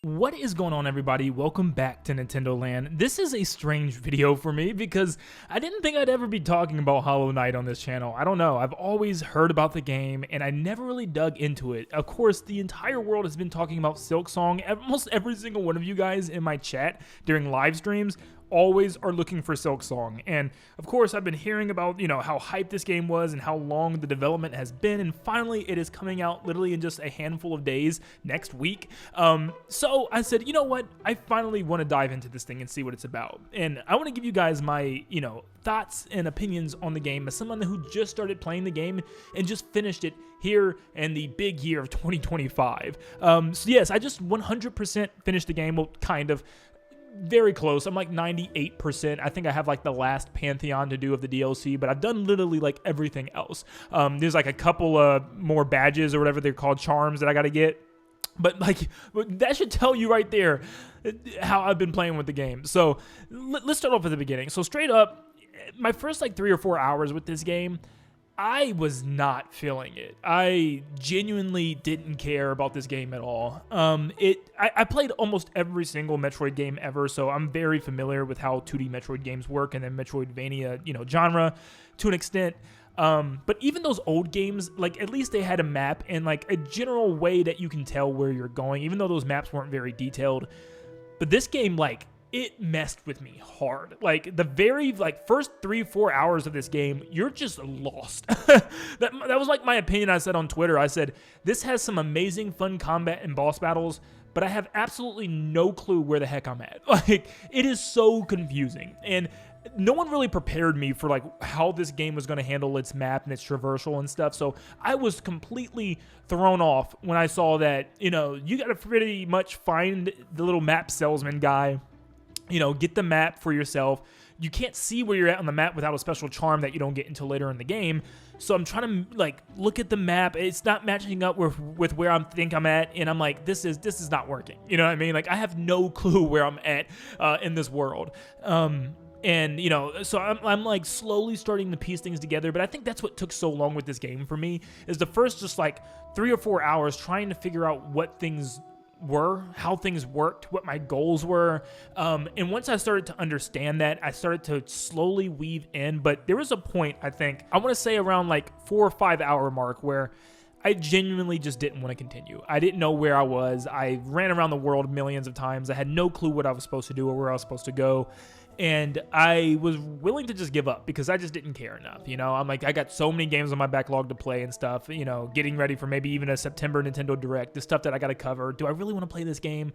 What is going on, everybody? Welcome back to Nintendo Land. This is a strange video for me because I didn't think I'd ever be talking about Hollow Knight on this channel. I don't know. I've always heard about the game and I never really dug into it. Of course, the entire world has been talking about Silksong. Almost every single one of you guys in my chat during live streams always are looking for Silksong. And of course, I've been hearing about, how hyped this game was and how long the development has been. And finally, it is coming out literally in just a handful of days next week. So I said, you know what? I finally want to dive into this thing and see what it's about. And I want to give you guys my, thoughts and opinions on the game as someone who just started playing the game and just finished it here in the big year of 2025. So yes, I just 100% finished the game. Well, kind of. Very close. I'm like 98%. I think I have like the last Pantheon to do of the DLC, but I've done literally like everything else. There's like a couple more badges or whatever they're called, charms that I got to get. But like that should tell you right there how I've been playing with the game. So let's start off at the beginning. So straight up, my first like 3 or 4 hours with this game, I was not feeling it. I genuinely didn't care about this game at all. I played almost every single Metroid game ever, so I'm very familiar with how 2D Metroid games work and then Metroidvania, genre to an extent. But even those old games, like at least they had a map and like a general way that you can tell where you're going, even though those maps weren't very detailed. But this game, like, it messed with me hard. Like the very first 3-4 hours of this game, you're just lost. that was like my opinion. I said on Twitter, I said, this has some amazing fun combat and boss battles, but I have absolutely no clue where the heck I'm at. Like it is so confusing. And no one really prepared me for like how this game was going to handle its map and its traversal and stuff. So I was completely thrown off when I saw that, you got to pretty much find the little map salesman guy, get the map for yourself. You can't see where you're at on the map without a special charm that you don't get until later in the game. So I'm trying to like look at the map. It's not matching up with where I think I'm at, and I'm like, this is not working. You know what I mean? Like I have no clue where I'm at in this world. And so I'm like slowly starting to piece things together. But I think that's what took so long with this game for me is the first just like 3 or 4 hours trying to figure out what things were, how things worked, what my goals were. And once I started to understand that, I started to slowly weave in. But there was a point, I think, I want to say around like 4 or 5 hour mark where I genuinely just didn't want to continue. I didn't know where I was. I ran around the world millions of times. I had no clue what I was supposed to do or where I was supposed to go. And I was willing to just give up because I just didn't care enough. I'm like, I got so many games on my backlog to play and stuff, getting ready for maybe even a September Nintendo Direct, the stuff that I got to cover. Do I really want to play this game?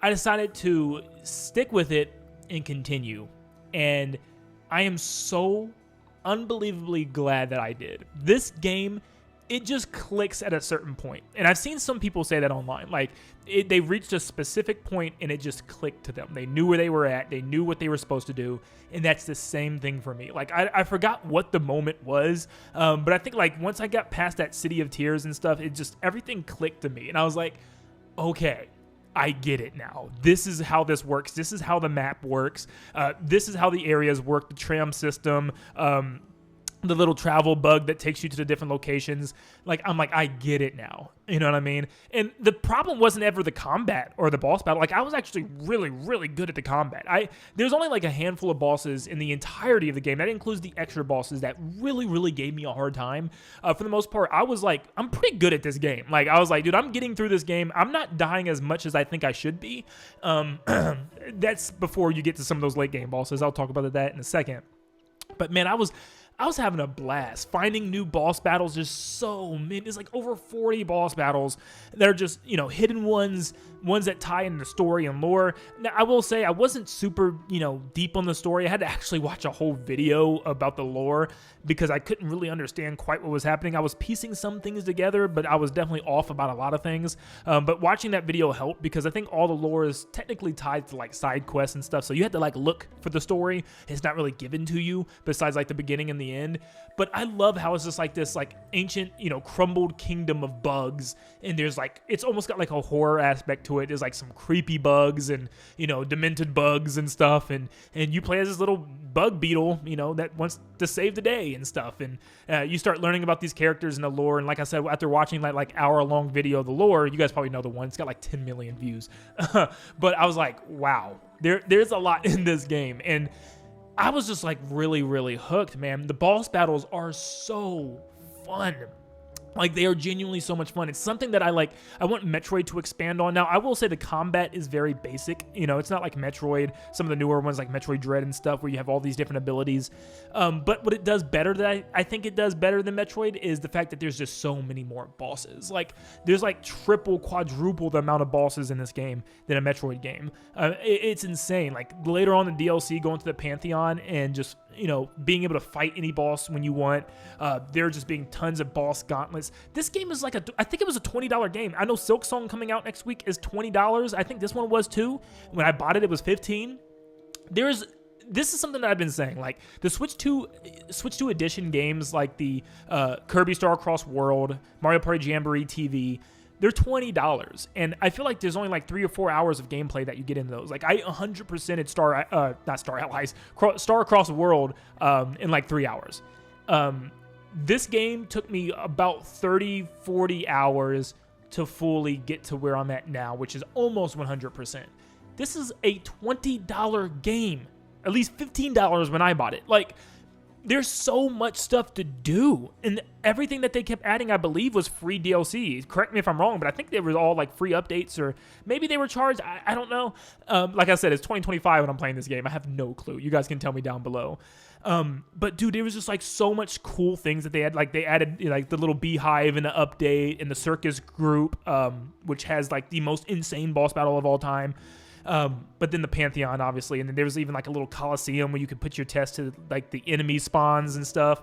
I decided to stick with it and continue. And I am so unbelievably glad that I did. This game, it just clicks at a certain point. And I've seen some people say that online. Like, they reached a specific point and it just clicked to them. They knew where they were at. They knew what they were supposed to do. And that's the same thing for me. Like, I forgot what the moment was. But I think, like, once I got past that City of Tears and stuff, it just, everything clicked to me. And I was like, okay, I get it now. This is how this works. This is how the map works. This is how the areas work, the tram system, the little travel bug that takes you to the different locations. Like, I'm like, I get it now. You know what I mean? And the problem wasn't ever the combat or the boss battle. Like, I was actually really, really good at the combat. There's only like a handful of bosses in the entirety of the game. That includes the extra bosses that really, really gave me a hard time. For the most part, I was like, I'm pretty good at this game. Like, I was like, dude, I'm getting through this game. I'm not dying as much as I think I should be. That's before you get to some of those late game bosses. I'll talk about that in a second. But man, I was having a blast finding new boss battles. Just so many. There's like over 40 boss battles that are just, hidden ones that tie into the story and lore. Now, I will say I wasn't super, deep on the story. I had to actually watch a whole video about the lore because I couldn't really understand quite what was happening. I was piecing some things together, but I was definitely off about a lot of things. But watching that video helped because I think all the lore is technically tied to like side quests and stuff. So you had to like look for the story. It's not really given to you besides like the beginning and the the end. But I love how it's just like this like ancient, crumbled kingdom of bugs. And there's like, it's almost got like a horror aspect to it. There's like some creepy bugs and, demented bugs and stuff. And you play as this little bug beetle, that wants to save the day and stuff. And you start learning about these characters and the lore. And like I said, after watching like hour-long video of the lore, you guys probably know the one. It's got like 10 million views. But I was like, wow, there's a lot in this game. And I was just like really, really hooked, man. The boss battles are so fun. Like, they are genuinely so much fun. It's something that I want Metroid to expand on. Now, I will say the combat is very basic. It's not like Metroid, some of the newer ones like Metroid Dread and stuff where you have all these different abilities. But what it does better that I think it does better than Metroid is the fact that there's just so many more bosses. Like, there's like triple, quadruple the amount of bosses in this game than a Metroid game. It's insane. Like, later on in DLC, going to the Pantheon and just, being able to fight any boss when you want. There just being tons of boss gauntlets. This game is like I think it was a $20 game. I know Silk Song coming out next week is $20. I think this one was too. When I bought it, it was $15. This is something that I've been saying. Like, the Switch 2 edition games like the Kirby Star Cross World, Mario Party Jamboree TV, they're $20, and I feel like there's only like 3 or 4 hours of gameplay that you get in those. Like, I 100%ed Star Across the World in like 3 hours. This game took me about 30, 40 hours to fully get to where I'm at now, which is almost 100%. This is a $20 game, at least $15 when I bought it. Like, there's so much stuff to do, and everything that they kept adding, I believe, was free DLC. Correct me if I'm wrong, but I think they were all like free updates, or maybe they were charged. I don't know. Like I said, it's 2025 when I'm playing this game. I have no clue. You guys can tell me down below. But dude, there was just like so much cool things that they had. Like, they added like the little beehive in the update, and the circus group, which has like the most insane boss battle of all time. But then the Pantheon, obviously, and then there was even like a little Coliseum where you could put your test to like the enemy spawns and stuff.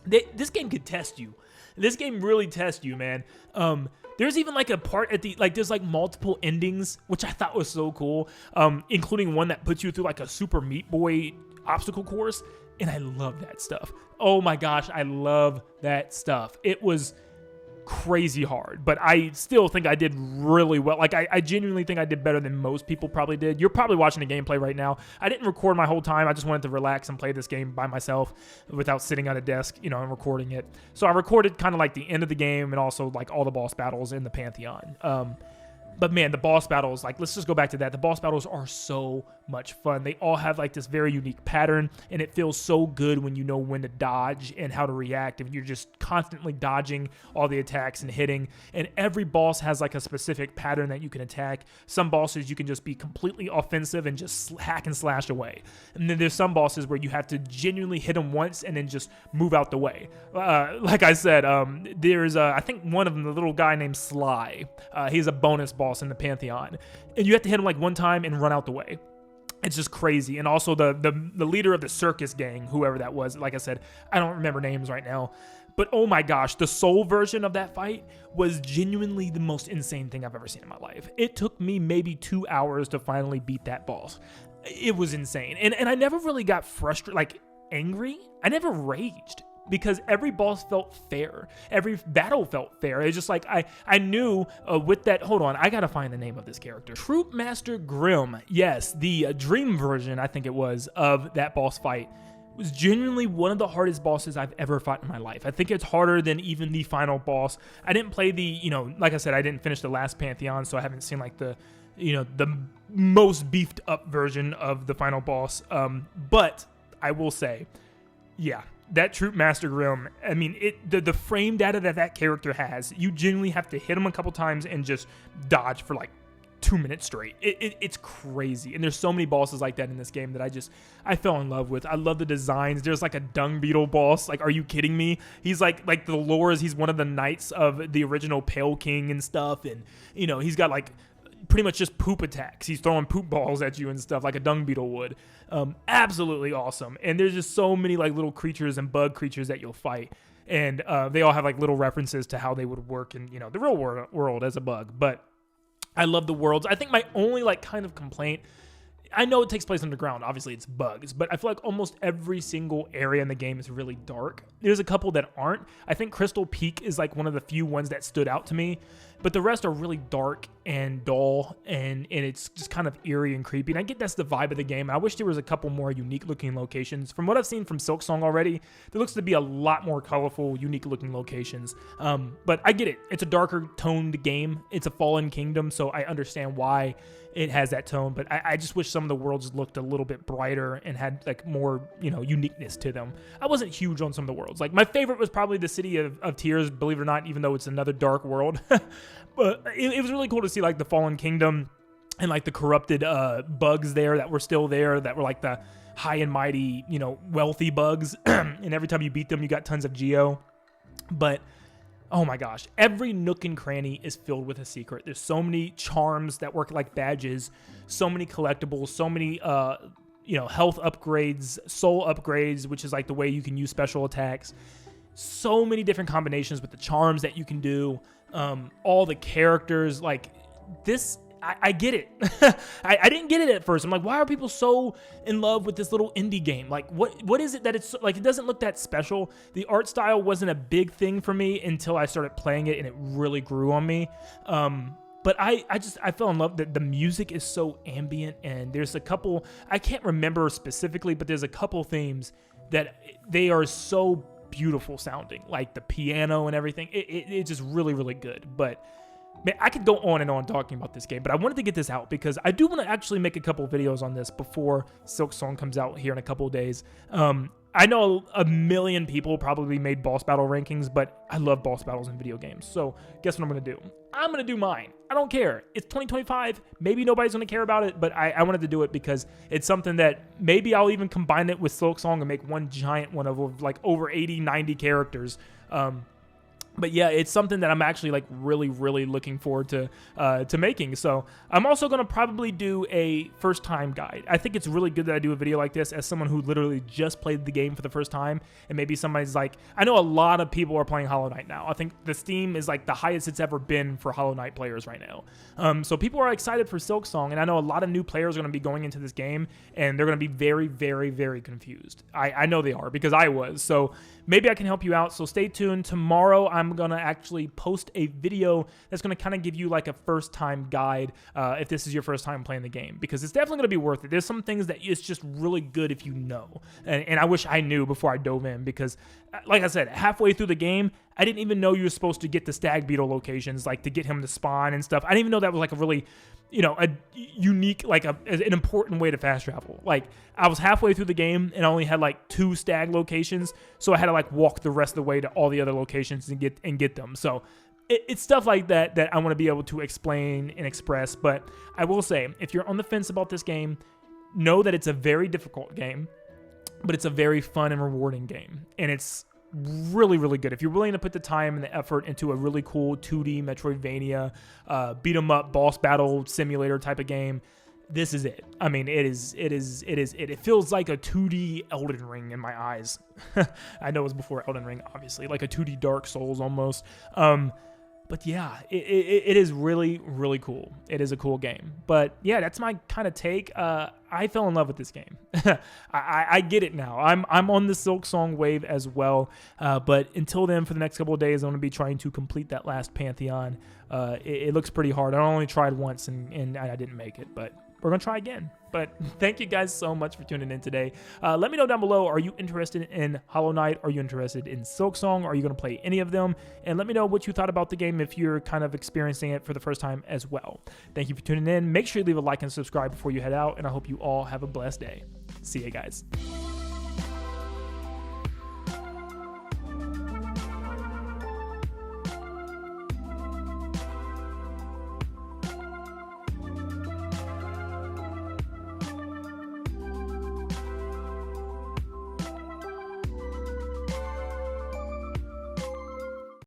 This game could test you. This game really tests you, man. There's even like a part at the, like, there's like multiple endings, which I thought was so cool, including one that puts you through like a Super Meat Boy obstacle course. And I love that stuff. Oh my gosh, I love that stuff. It was crazy hard, but I still think I did really well. Like, I genuinely think I did better than most people probably did. You're probably watching the gameplay right now. I didn't record my whole time. I just wanted to relax and play this game by myself without sitting at a desk, and recording it. So I recorded kind of like the end of the game and also like all the boss battles in the Pantheon. But man, the boss battles, like, let's just go back to that. The boss battles are so much fun. They all have like this very unique pattern, and it feels so good when you know when to dodge and how to react, and you're just constantly dodging all the attacks and hitting. And every boss has like a specific pattern that you can attack. Some bosses you can just be completely offensive and just hack and slash away. And then there's some bosses where you have to genuinely hit them once and then just move out the way. Like I said, there's I think one of them, the little guy named Sly. He's a bonus boss in the Pantheon, and you have to hit him like one time and run out the way. It's just crazy. And also the leader of the circus gang, whoever that was, like I said, I don't remember names right now, but oh my gosh, the soul version of that fight was genuinely the most insane thing I've ever seen in my life. It took me maybe 2 hours to finally beat that boss. It was insane. And I never really got frustrated, like angry. I never raged, because every boss felt fair. Every battle felt fair. It's just like, I knew with that, hold on, I gotta find the name of this character. Troop Master Grimm. Yes, the dream version, I think it was, of that boss fight was genuinely one of the hardest bosses I've ever fought in my life. I think it's harder than even the final boss. I didn't play the, like I said, I didn't finish the last Pantheon, so I haven't seen like the most beefed up version of the final boss. But I will say, yeah, that Troop Master Grimm, I mean, the frame data that character has, you genuinely have to hit him a couple times and just dodge for like 2 minutes straight. It's crazy. And there's so many bosses like that in this game that I fell in love with. I love the designs. There's like a dung beetle boss. Like, are you kidding me? He's like the lore is he's one of the knights of the original Pale King and stuff. And, he's got like pretty much just poop attacks. He's throwing poop balls at you and stuff like a dung beetle would. Absolutely awesome. And there's just so many like little creatures and bug creatures that you'll fight. And they all have like little references to how they would work in, the real world as a bug. But I love the worlds. I think my only like kind of complaint I know it takes place underground. Obviously, it's bugs, but I feel like almost every single area in the game is really dark. There's a couple that aren't. I think Crystal Peak is like one of the few ones that stood out to me, but the rest are really dark and dull, and it's just kind of eerie and creepy. And I get that's the vibe of the game. I wish there was a couple more unique looking locations. From what I've seen from Silksong already, there looks to be a lot more colorful, unique looking locations. But I get it. It's a darker toned game. It's a Fallen Kingdom, so I understand why it has that tone, but I just wish some of the worlds looked a little bit brighter and had like more, uniqueness to them. I wasn't huge on some of the worlds. Like my favorite was probably the City of Tears, believe it or not, even though it's another dark world. But it was really cool to see like the Fallen Kingdom and like the corrupted bugs there that were still there, that were like the high and mighty, wealthy bugs. And every time you beat them, you got tons of geo. But oh my gosh, every nook and cranny is filled with a secret. There's so many charms that work like badges, so many collectibles, so many health upgrades, soul upgrades, which is like the way you can use special attacks. So many different combinations with the charms that you can do. All the characters, like this, I get it. I didn't get it at first. I'm like, why are people so in love with this little indie game? Like, what is it that it's like? It doesn't look that special. The art style wasn't a big thing for me until I started playing it, and it really grew on me. But I fell in love. The music is so ambient, and there's a couple, I can't remember specifically, but there's a couple themes that they are so beautiful sounding, like the piano and everything. It's just really, really good. But man, I could go on and on talking about this game, but I wanted to get this out because I do want to actually make a couple videos on this before Silksong comes out here in a couple of days. I know a million people probably made boss battle rankings, but I love boss battles in video games. So guess what I'm going to do? I'm going to do mine. I don't care. It's 2025. Maybe nobody's going to care about it, but I wanted to do it because it's something that maybe I'll even combine it with Silksong and make one giant one of like over 80, 90 characters. But yeah, it's something that I'm actually like really, really looking forward to making. So I'm also going to probably do a first time guide. I think it's really good that I do a video like this as someone who literally just played the game for the first time. And maybe somebody's like, I know a lot of people are playing Hollow Knight now. I think the Steam is like the highest it's ever been for Hollow Knight players right now. So people are excited for Silksong, and I know a lot of new players are going to be going into this game, and they're going to be very, very, very confused. I know they are because I was. So maybe I can help you out. So stay tuned. Tomorrow I'm going to actually post a video that's going to kind of give you like a first time guide if this is your first time playing the game, because it's definitely going to be worth it. There's some things that it's just really good if you know, and I wish I knew before I dove in, because like I said, halfway through the game I didn't even know you were supposed to get the stag beetle locations, like to get him to spawn and stuff. I didn't even know that was like a really a unique, like an important way to fast travel. Like I was halfway through the game and I only had like 2 stag locations, so I had to like walk the rest of the way to all the other locations and get them. So it's stuff like that I want to be able to explain and express. But I will say, if you're on the fence about this game, know that it's a very difficult game, but it's a very fun and rewarding game, and it's really, really good. If you're willing to put the time and the effort into a really cool 2D Metroidvania, beat 'em up boss battle simulator type of game, this is it. I mean, it feels like a 2D Elden Ring in my eyes. I know it was before Elden Ring, obviously, like a 2D Dark Souls almost. But yeah, it is really, really cool. It is a cool game. But yeah, that's my kind of take. I fell in love with this game. I get it now. I'm on the Silksong wave as well. But until then, for the next couple of days, I'm going to be trying to complete that last Pantheon. It looks pretty hard. I only tried once and I didn't make it, but we're going to try again. But thank you guys so much for tuning in today. Let me know down below, are you interested in Hollow Knight? Are you interested in Silksong? Are you going to play any of them? And let me know what you thought about the game if you're kind of experiencing it for the first time as well. Thank you for tuning in. Make sure you leave a like and subscribe before you head out, and I hope you all have a blessed day. See you guys.